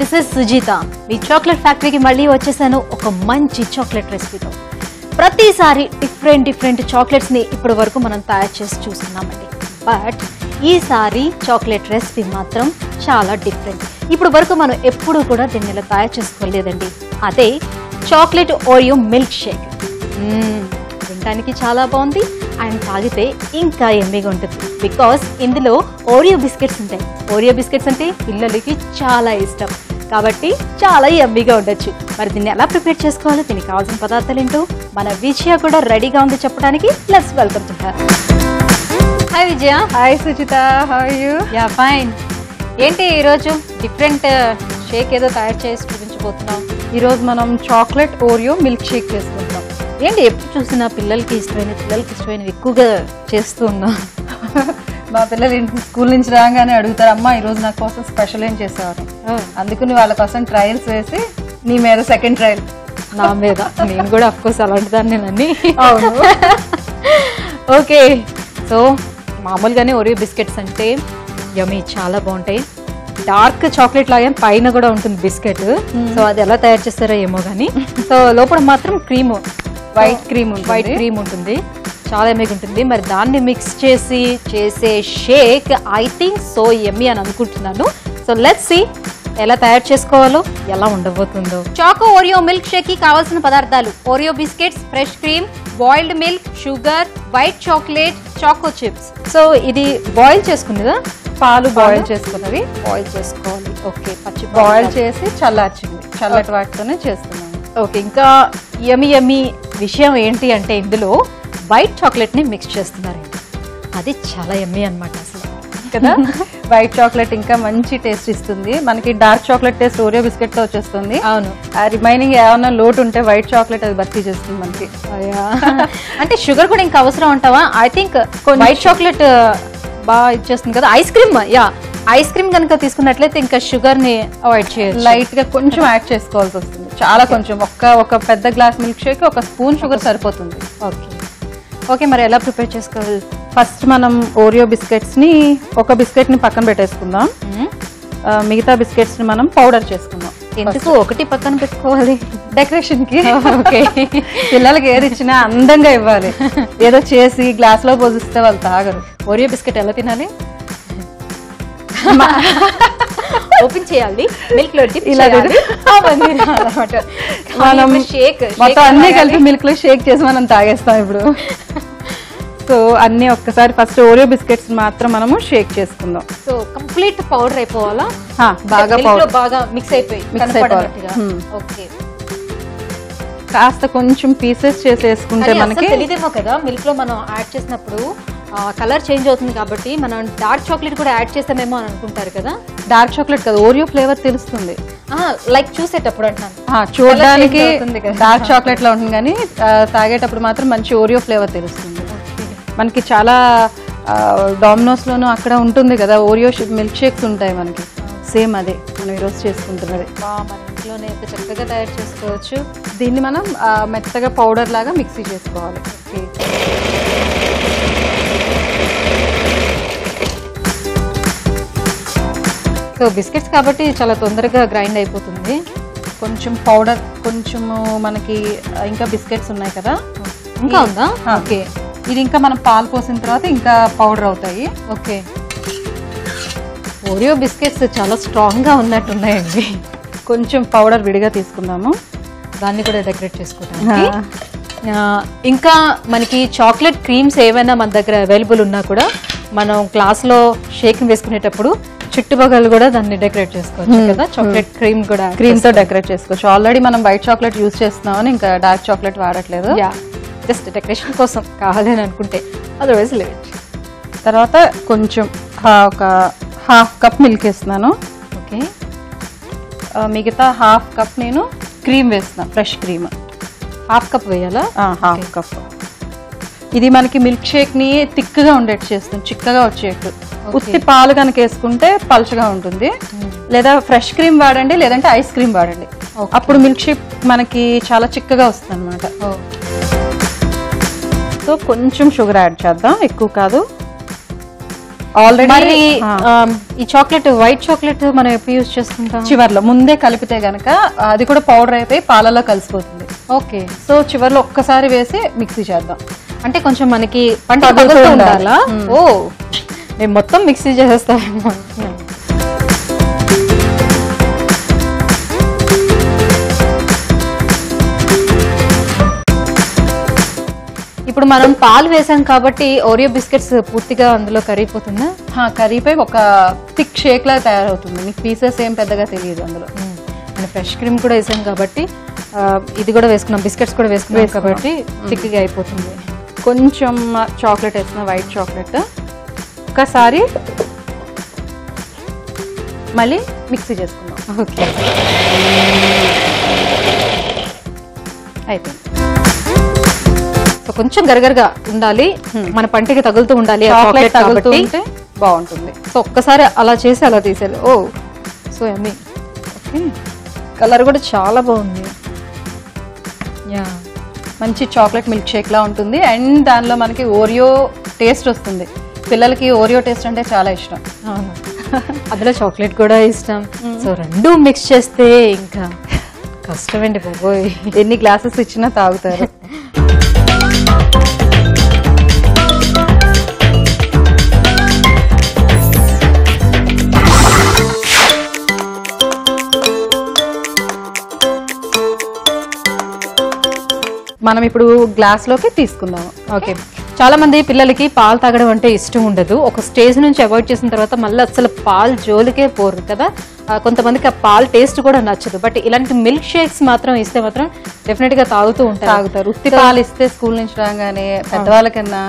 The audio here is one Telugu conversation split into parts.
This is Sujitha. Me chocolate ఫ్యాక్టరీకి మళ్ళీ వచ్చేసాను ఒక మంచి చాక్లెట్ రెసిపీతో. ప్రతిసారి డిఫరెంట్ చాక్లెట్స్ ని ఇప్పటి వరకు మనం తయారు చేసి చూస్తున్నామండి. బట్ ఈసారి చాక్లెట్ రెసిపీ మాత్రం చాలా డిఫరెంట్. ఇప్పుడు వరకు మనం ఎప్పుడు కూడా దీన్ని ఇలా తయారు చేసుకోలేదండి. అదే చాక్లెట్ ఓరియో మిల్క్ షేక్. వినడానికి చాలా బాగుంది అండ్ తాగితే ఇంకా ఎమ్మీగా ఉంటుంది. బికాస్ ఇందులో ఓరియో బిస్కెట్స్ ఉంటాయి. ఓరియో బిస్కెట్స్ అంటే పిల్లలకి చాలా ఇష్టం కాబట్టి చాలా ఎమ్మీగా ఉండొచ్చు. మరి దీన్ని ఎలా ప్రిపేర్ చేసుకోవాలో, దీనికి కావాల్సిన పదార్థాలు ఏంటో మన విజయ కూడా రెడీగా ఉంది చెప్పడానికి. Let's welcome to her. Hi Vijaya. Hi Sujitha, how are you? Yeah fine. ఏంటి ఈరోజు డిఫరెంట్ షేక్ ఏదో తయారు చేసి చూపించబోతున్నాం. ఈరోజు మనం చాక్లెట్ ఓరియో మిల్క్ షేక్ చేసుకుంటాం. ఏంటి ఎప్పుడు చూసినా పిల్లలకి ఇష్టమైనవి ఎక్కువగా చేస్తూ ఉన్నాం. మా పిల్లలు స్కూల్ నుంచి రాగానే అడుగుతారు, అమ్మా ఈరోజు నా కోసం స్పెషల్ ఏం చేసేవారు. అందుకని వాళ్ళ కోసం ట్రయల్స్ వేసి నీ మీద సెకండ్ ట్రయల్ నా మీద. నేను కూడా అఫ్ కోర్స్ అలాంటి దాన్ని నన్ను. అవును. ఓకే, సో మామూలుగానే ఓరియో బిస్కెట్స్ అంటే యమ్మీ, చాలా బాగుంటాయి. డార్క్ చాక్లెట్ లాగా పైన కూడా ఉంటుంది బిస్కెట్. సో అది ఎలా తయారు చేస్తారో ఏమో కానీ, సో లోపల మాత్రం క్రీమ్, వైట్ క్రీమ్ ఉంటుంది. చాలా ఎమ్మీగా ఉంటుంది. మరి దాన్ని మిక్స్ చేసి చేసే షేక్ ఐ థింక్ సో ఎమ్మీ అని అనుకుంటున్నాను. సో లెట్స్ సీ ఎలా తయారు చేసుకోవాలో, ఎలా ఉండబోతుందో. చాకో ఓరియో మిల్క్ షేక్ కి కావాల్సిన పదార్థాలు: Oreo biscuits, fresh cream, boiled milk, sugar, white chocolate, choco chips. So ఇది బాయిల్ చేసుకున్నదా? పాలు బాయిల్ చేసుకున్నవి బాయిల్ చేసుకోవాలి. ఓకే, పచ్చి బాయిల్ చేసి చల్లార్చింది. చల్లటి వాటితోనే చేస్తున్నాను. ఓకే, ఇంకా యమ్మీ విషయం ఏంటి అంటే ఇందులో వైట్ చాక్లెట్ ని మిక్స్ చేస్తున్నారండి. అది చాలా యమ్మీ అన్నమాట అసలు కదా. వైట్ చాక్లెట్ ఇంకా మంచి టేస్ట్ ఇస్తుంది మనకి. Dark chocolate taste Oreo biscuit తో వచ్చేస్తుంది. అవును. ఆ రిమైనింగ్ ఏమన్నా లోటు ఉంటే వైట్ చాక్లెట్ అది భర్తీ చేస్తుంది మనకి. అంటే షుగర్ కూడా ఇంకా అవసరం ఉంటావా? ఐ థింక్ వైట్ చాక్లెట్ బాగా ఇచ్చేస్తుంది కదా. ఐస్ క్రీమ్, ఐస్ క్రీమ్ కనుక తీసుకున్నట్లయితే ఇంకా షుగర్ ని అవాయిడ్ చేయాలి. లైట్ గా కొంచెం యాడ్ చేసుకోవాల్సి వస్తుంది. చాలా కొంచెం, ఒక పెద్ద గ్లాస్ మిల్క్ షేక్ ఒక స్పూన్ షుగర్ సరిపోతుంది. ఓకే, మరి ఎలా ప్రిపేర్ చేసుకోవాలి? ఫస్ట్ మనం ఓరియో బిస్కెట్స్ ని, ఒక బిస్కెట్ ని పక్కన పెట్టేసుకుందాం. మిగతా బిస్కెట్స్ ని మనం పౌడర్ చేసుకుందాం. ఎందుకు ఒకటి పక్కన పెట్టుకోవాలి? డెకరేషన్ కి. ఓకే, పిల్లలకి ఏది ఇచ్చినా అందంగా ఇవ్వాలి. ఏదో చేసి గ్లాస్ లో పోసిస్తే వాళ్ళు తాగరు. ఓరియో బిస్కెట్ ఎలా తినాలి? ఓపెన్ చేయాలి, మిల్క్ లో మనం మొత్తం అన్ని కలిపి మిల్క్ లో షేక్ చేసి మనం తాగేస్తాం ఇప్పుడు. సో అన్ని ఒక్కసారి ఫస్ట్ ఓరియో బిస్కెట్స్ మాత్రం మనము షేక్ చేసుకుందాం. సో కంప్లీట్ పౌడర్ అయిపోవాలా? బాగా పౌడర్ బాగా మిక్స్ అయిపోయి. ఓకే, కాస్త కొంచెం పీసెస్ చేసేసుకుంటే మనకి తెలియదేమో కదా. మిల్క్ లో మనం యాడ్ చేసినప్పుడు కలర్ చేంజ్ అవుతుంది కాబట్టి మనం డార్క్ చాక్లెట్ కూడా యాడ్ చేస్తామేమో అని అనుకుంటారు కదా. డార్క్ చాక్లెట్ కదా, ఓరియో ఫ్లేవర్ తెలుస్తుంది. లైక్ చూసేటప్పుడు అంటాను. చూడడానికి డార్క్ చాక్లెట్ లో ఉంటుంది కానీ తాగేటప్పుడు మాత్రం మంచి ఓరియో ఫ్లేవర్ తెలుస్తుంది మనకి. చాలా డామినోస్ లోను అక్కడ ఉంటుంది కదా ఓరియో మిల్క్ షేక్స్ ఉంటాయి మనకి. సేమ్ అదే మనం ఈరోజు చేసుకుంటున్నది. మన ఇంట్లోనే ఎంత చక్కగా తయారు చేసుకోవచ్చు. దీన్ని మనం మెత్తగా పౌడర్ లాగా మిక్సీ చేసుకోవాలి. సో బిస్కెట్స్ కాబట్టి చాలా తొందరగా గ్రైండ్ అయిపోతుంది. కొంచెం పౌడర్, కొంచెము మనకి ఇంకా బిస్కెట్స్ ఉన్నాయి కదా. ఇంకా ఉందా? ఓకే, ఇది ఇంకా మనం పాలు పోసిన తర్వాత ఇంకా పౌడర్ అవుతాయి. ఓకే, ఓరియో బిస్కెట్స్ చాలా స్ట్రాంగ్ గా ఉన్నట్టున్నాయండి. కొంచెం పౌడర్ విడిగా తీసుకుందాము, దాన్ని కూడా డెకరేట్ చేసుకోవడానికి. ఇంకా మనకి చాక్లెట్ క్రీమ్స్ ఏమైనా మన దగ్గర అవైలబుల్ ఉన్నా కూడా మనం గ్లాస్ లో షేక్ వేసుకునేటప్పుడు చుట్టుపక్కల కూడా దాన్ని డెకరేట్ చేసుకోవచ్చు కదా. చాక్లెట్ క్రీమ్ కూడా క్రీమ్ తో డెకరేట్ చేసుకోవచ్చు. ఆల్రెడీ మనం వైట్ చాక్లెట్ యూజ్ చేస్తున్నామని ఇంకా డార్క్ చాక్లెట్ వాడట్లేదు. జస్ట్ డెకరేషన్ కోసం కావాలి అని అనుకుంటే, అదర్వైజ్ లేట్. తర్వాత కొంచెం ఒక హాఫ్ కప్ మిల్క్ వేస్తున్నాను. ఓకే, మిగతా హాఫ్ కప్ నేను క్రీమ్ వేస్తున్నాను, ఫ్రెష్ క్రీమ్. హాఫ్ కప్ వేయాలా? Half cup. ఇది మనకి మిల్క్ షేక్ ని థిక్గా ఉండేట్టు చేస్తుంది, చిక్కగా వచ్చేట్టు. ఉత్తి పాలు కనుక వేసుకుంటే పలుచగా ఉంటుంది. లేదా ఫ్రెష్ క్రీమ్ వాడండి, లేదంటే ఐస్ క్రీమ్ వాడండి. అప్పుడు మిల్క్ షేక్ మనకి చాలా చిక్కగా వస్తుంది అనమాట. సో కొంచెం షుగర్ యాడ్ చేద్దాం, ఎక్కువ కాదు. ఆల్రెడీ ఈ చాక్లెట్ వైట్ చాక్లెట్ మనం ఎప్పుడు యూజ్ చేసుకుంటాం? చివర్లో ముందే కలిపితే గనక అది కూడా పౌడర్ అయిపోయి పాలలో కలిసిపోతుంది. ఓకే, సో చివర్లో ఒక్కసారి వేసి మిక్సీ చేద్దాం. అంటే కొంచెం మనకి పంట తగులుతూ ఉండాలా? ఓ, నేను మొత్తం మిక్సీ చేసేస్తాను. ఇప్పుడు మనం పాలు వేసాం కాబట్టి ఓరియో బిస్కెట్స్ పూర్తిగా అందులో కరిగిపోతుందా? కరిగిపోయి ఒక థిక్ షేక్ లా తయారవుతుంది. మీకు పీసెస్ ఏం పెద్దగా తెలియదు అందులో. అండ్ ఫ్రెష్ క్రీమ్ కూడా వేసాం కాబట్టి ఇది కూడా వేసుకున్నాం, బిస్కెట్స్ కూడా వేసుకున్నాం కాబట్టి థిక్గా అయిపోతుంది. కొంచెం చాక్లెట్ వేసిన వైట్ చాక్లెట్ ఒకసారి మళ్ళీ మిక్సీ చేసుకుందాం. ఓకే, అయిపోయింది. సో కొంచెం గరగరగా ఉండాలి, మన పంటికి తగులుతూ ఉండాలి, చాక్లెట్ తగులుతూ ఉంటే బాగుంటుంది. సో ఒక్కసారి అలా చేసి అలా తీసేయాలి. ఓ, సో యమ్మీ. ఓకే, కలర్ కూడా చాలా బాగుంది. యా, మంచి చాక్లెట్ మిల్క్ షేక్ లా ఉంటుంది. అండ్ దానిలో మనకి ఓరియో టేస్ట్ వస్తుంది. పిల్లలకి ఓరియో టేస్ట్ అంటే చాలా ఇష్టం. అవును, అందులో చాక్లెట్ కూడా ఇష్టం. సో రెండు మిక్స్ చేస్తే ఇంకా కష్టమండి బాబోయ్. ఎన్ని గ్లాసెస్ ఇచ్చినా తాగుతారు. మనం ఇప్పుడు గ్లాస్ లోకి తీసుకుందాము. ఓకే, చాలా మంది పిల్లలకి పాలు తాగడం అంటే ఇష్టం ఉండదు. ఒక స్టేజ్ నుంచి అవాయిడ్ చేసిన తర్వాత మళ్ళీ అసలు పాలు జోలికే పోరు కదా. కొంతమందికి ఆ పాలు టేస్ట్ కూడా నచ్చదు. బట్ ఇలాంటి మిల్క్ షేక్స్ మాత్రం ఇస్తే మాత్రం డెఫినెట్ గా తాగుతారు. ఉత్తి పాలు ఇస్తే స్కూల్ నుంచి రాగానే పెద్దవాళ్ళకన్నా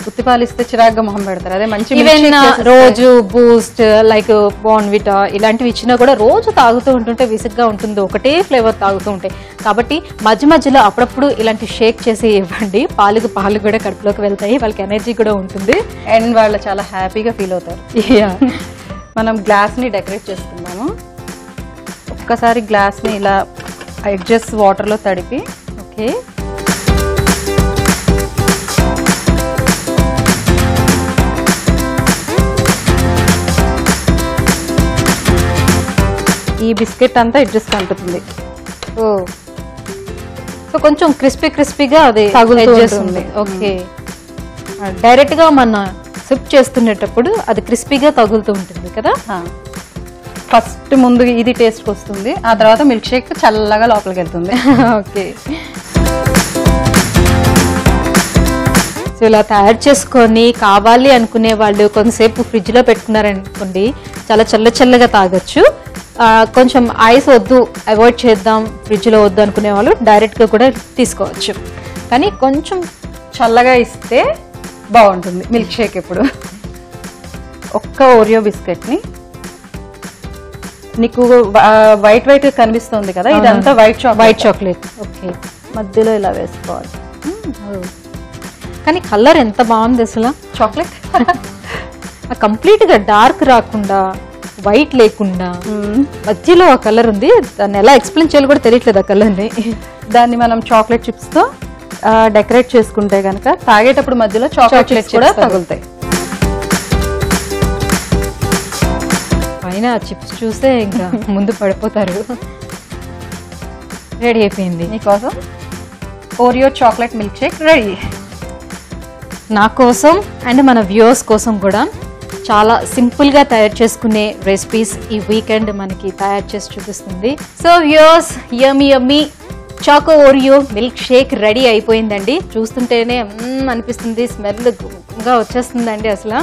ఉత్తి పాలు ఇస్తే చిరాగ్గా మొహం పెడతారు. అదే మంచి ఈవెన్ రోజు బూస్ట్ లైక్ బోర్న్విటా ఇలాంటివి ఇచ్చినా కూడా రోజు తాగుతూ ఉంటుంటే విసుగ్గా ఉంటుంది, ఒకటే ఫ్లేవర్ తాగుతూ ఉంటాయి. కాబట్టి మధ్య మధ్యలో అప్పుడప్పుడు ఇలాంటి షేక్ చేసి ఇవ్వండి. పాలు కూడా కడుపులోకి వెళ్తాయి, వాళ్ళకి ఎనర్జీ కూడా ఉంటుంది అండ్ వాళ్ళు చాలా హ్యాపీగా ఫీల్ అవుతారు. మనం గ్లాస్ ని డెకరేట్ చేసుకుందాము. ఒక్కసారి గ్లాస్ ని ఇలా ఎడ్జెస్ వాటర్ లో తడిపి, ఓకే, ఈ బిస్కెట్ అంతా ఎడ్జెస్ కంటుతుంది. ఓ, సో కొంచెం క్రిస్పీగా అది తగులుతుంది. ఓకే, డైరెక్ట్ గా మన సిప్ చేస్తున్నప్పుడు అది క్రిస్పీగా తగులుతూ ఉంటుంది కదా. ఫస్ట్ ముందు ఇది టేస్ట్ వస్తుంది, ఆ తర్వాత మిల్క్ షేక్ చల్లగా లోపలికి వెళ్తుంది. ఓకే, సో ఇలా తయారు చేసుకొని కావాలి అనుకునే వాళ్ళు కొంతసేపు ఫ్రిడ్జ్ లో పెట్టుకున్నారనుకోండి, చాలా చల్లగా తాగొచ్చు. కొంచెం ఐస్ వద్దు, అవాయిడ్ చేద్దాం, ఫ్రిడ్జ్ లో వద్దు అనుకునే వాళ్ళు డైరెక్ట్ గా కూడా తీసుకోవచ్చు. కానీ కొంచెం చల్లగా ఇస్తే బాగుంటుంది మిల్క్ షేక్. ఇప్పుడు ఒక్క ఓరియో బిస్కెట్ ని, నీకు వైట్ కనిపిస్తుంది కదా, ఇదంతా వైట్ చాక్లెట్. ఓకే, మధ్యలో ఇలా వేసుకోవాలి. కానీ కలర్ ఎంత బాగుంది అసలు. చాక్లెట్ కంప్లీట్ గా డార్క్ రాకుండా, వైట్ లేకుండా మధ్యలో ఆ కలర్ ఉంది. దాన్ని ఎలా ఎక్స్ప్లెయిన్ చేయాలో కూడా తెలియట్లేదు ఆ కలర్ ని. దాన్ని మనం చాక్లెట్ చిప్స్ తో డెకరేట్ చేసుకుంటే గనక తాగేటప్పుడు మధ్యలో చాక్లెట్ చిప్స్ కూడా తగులుతాయి. పైన చిప్స్ చూస్తే ఇంకా ముందు పడిపోతారు. రెడీ అయిపోయింది మీకోసం Oreo chocolate milk shake ready. నా కోసం అండ్ మన వ్యూవర్స్ కోసం కూడా చాలా సింపుల్ గా తయారు చేసుకునే రెసిపీస్ ఈ వీకెండ్ మనకి తయారు చేసి చూపిస్తుంది. So viewers, yummy choco Oreo milk shake ready అయిపోయిందండి. చూస్తుంటేనే అనిపిస్తుంది, స్మెల్ గా వచ్చేస్తుందండి అసలు.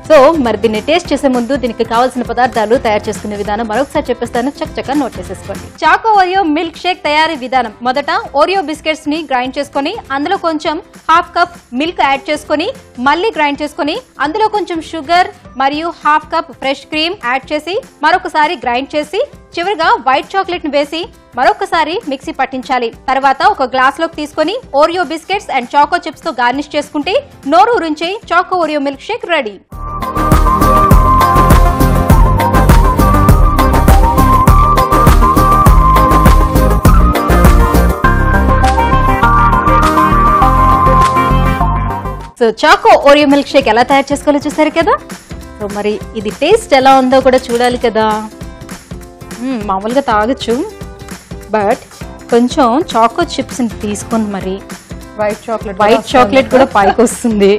సో మరి దీన్ని టేస్ట్ చేసే ముందు దీనికి కావాల్సిన పదార్థాలు తయారు చేసుకునే విధానం మరొకసారి చెప్పేస్తాను, చక్కగా నోట్ చేసేసుకోండి. చాకో ఓరియో మిల్క్ షేక్ తయారీ విధానం. మొదట ఓరియో బిస్కెట్స్ ని గ్రైండ్ చేసుకొని అందులో కొంచెం 1/2 కప్ మిల్క్ యాడ్ చేసుకొని మళ్ళీ గ్రైండ్ చేసుకొని అందులో కొంచెం షుగర్ మరియు 1/2 కప్ ఫ్రెష్ క్రీమ్ యాడ్ చేసి మరొకసారి గ్రైండ్ చేసి చివరిగా వైట్ చాక్లెట్ ని వేసి మరొకసారి మిక్సీ పట్టించాలి. తర్వాత ఒక గ్లాస్ లోకి తీసుకొని Oreo biscuits and choco chips తో గార్నిష్ చేసుకుంటే నోరు ఊరించే choco Oreo milk shake ready. So choco Oreo milk shake ఎలా తయారు చేసుకోవాలో చూసారు కదా. సో మరి ఇది టేస్ట్ ఎలా ఉందో కూడా చూడాలి కదా. మామూలుగా తాగొచ్చు, బట్ కొంచెం చాకో చిప్స్ని తీసుకొని మరి వైట్ చాక్లెట్ కూడా పైకి వస్తుంది.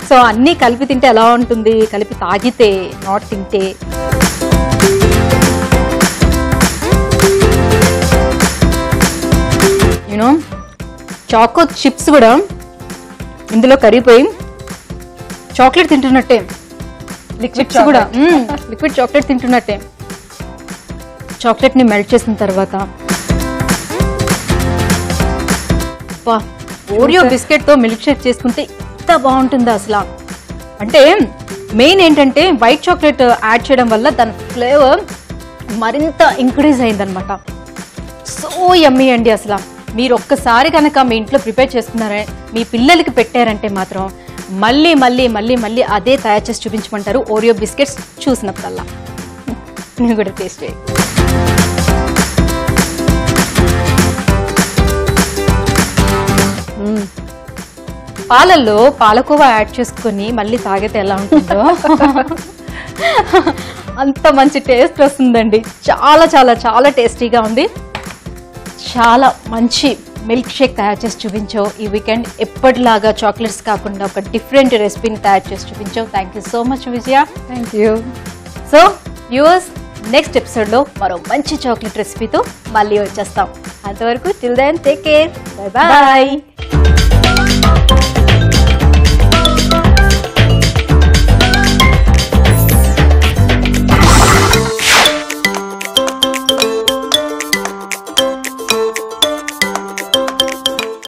సో అన్నీ కలిపి తింటే ఎలా ఉంటుంది, కలిపి తాగితే, నాట్ తింటే. యూనో చాకో చిప్స్ కూడా ఇందులో కరిగిపోయి చాక్లెట్ తింటున్నట్టే, చిప్స్ కూడా లిక్విడ్ చాక్లెట్ తింటున్నట్టే. చాక్లెట్ని మెల్ట్ చేసిన తర్వాత ఓరియో బిస్కెట్తో మిల్క్ షేక్ చేసుకుంటే ఎంత బాగుంటుందో అసలు. అంటే మెయిన్ ఏంటంటే వైట్ చాక్లెట్ యాడ్ చేయడం వల్ల దాని ఫ్లేవర్ మరింత ఇంక్రీజ్ అయిందనమాట. సో యమ్మీ అండి. అసలు మీరు ఒక్కసారి కనుక మీ ఇంట్లో ప్రిపేర్ చేసుకున్నారే, మీ పిల్లలకి పెట్టారంటే మాత్రం మళ్ళీ మళ్ళీ మళ్ళీ మళ్ళీ అదే తయారు చేసి చూపించమంటారు ఓరియో బిస్కెట్స్ చూసినప్పుడల్లా. నేను కూడా టేస్ట్ చేయి. పాలల్లో పాలకోవా యాడ్ చేసుకొని మళ్ళీ తాగితే ఎలా ఉంటుందో అంత మంచి టేస్ట్ వస్తుందండి. చాలా చాలా చాలా టేస్టీగా ఉంది. చాలా మంచి మిల్క్ షేక్ తయారు చేసి చూపించావు ఈ వీకెండ్. ఎప్పటిలాగా చాక్లెట్స్ కాకుండా ఒక డిఫరెంట్ రెసిపీని తయారు చేసి చూపించావు. Thank you so much Vijaya. Thank you. So viewers, next ఎపిసోడ్లో మరో మంచి చాక్లెట్ రెసిపీతో మళ్ళీ వచ్చేస్తాం. అంతవరకు till then take care. Bye bye.